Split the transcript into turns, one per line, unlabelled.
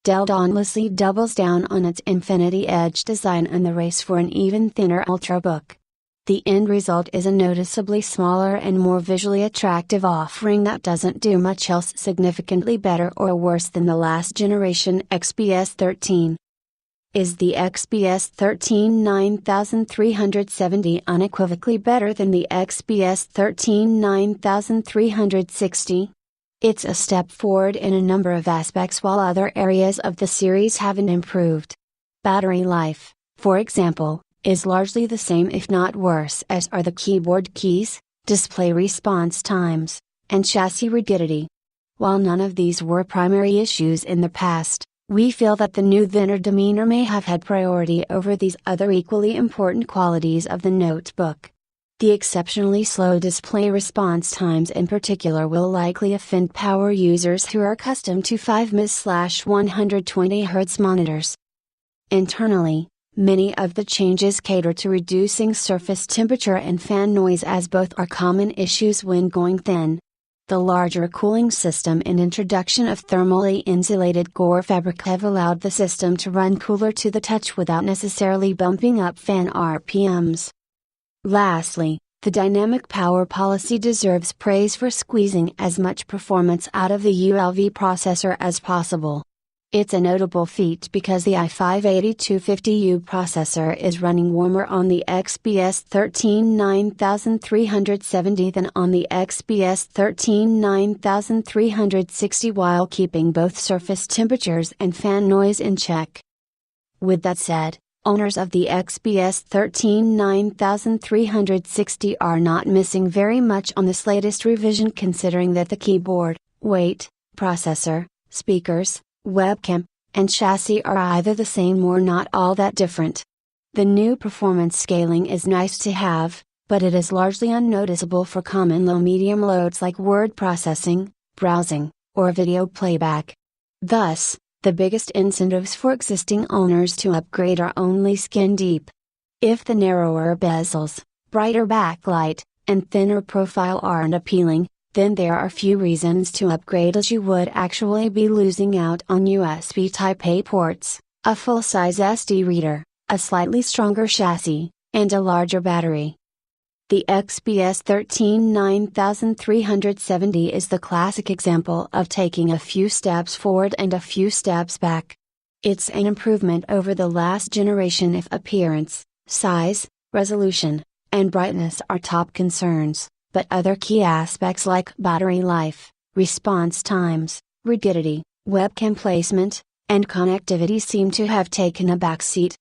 Dell dauntlessly doubles down on its InfinityEdge design in the race for an even thinner Ultrabook. The end result is a noticeably smaller and more visually attractive offering that doesn't do much else significantly better or worse than the last generation XPS 13. Is the XPS 13 9370 unequivocally better than the XPS 13 9360? It's a step forward in a number of aspects while other areas of the series haven't improved. Battery life, for example, is largely the same if not worse, as are the keyboard keys, display response times, and chassis rigidity. While none of these were primary issues in the past, we feel that the new thinner demeanor may have had priority over these other equally important qualities of the notebook. The exceptionally slow display response times in particular will likely offend power users who are accustomed to 5 ms/120 Hz monitors. Internally, many of the changes cater to reducing surface temperature and fan noise, as both are common issues when going thin. The larger cooling system and introduction of thermally insulated core fabric have allowed the system to run cooler to the touch without necessarily bumping up fan RPMs. Lastly, the dynamic power policy deserves praise for squeezing as much performance out of the ULV processor as possible. It's a notable feat because the i5-8250U processor is running warmer on the XPS 13 9370 than on the XPS 13 9360 while keeping both surface temperatures and fan noise in check. With that said, owners of the XPS 13 9360 are not missing very much on this latest revision, considering that the keyboard, weight, processor, speakers, webcam, and chassis are either the same or not all that different. The new performance scaling is nice to have, but it is largely unnoticeable for common low-medium loads like word processing, browsing, or video playback. Thus, the biggest incentives for existing owners to upgrade are only skin deep. If the narrower bezels, brighter backlight, and thinner profile aren't appealing, then there are few reasons to upgrade, as you would actually be losing out on USB Type-A ports, a full-size SD reader, a slightly stronger chassis, and a larger battery. The XPS 13 9370 is the classic example of taking a few steps forward and a few steps back. It's an improvement over the last generation if appearance, size, resolution, and brightness are top concerns, but other key aspects like battery life, response times, rigidity, webcam placement, and connectivity seem to have taken a backseat.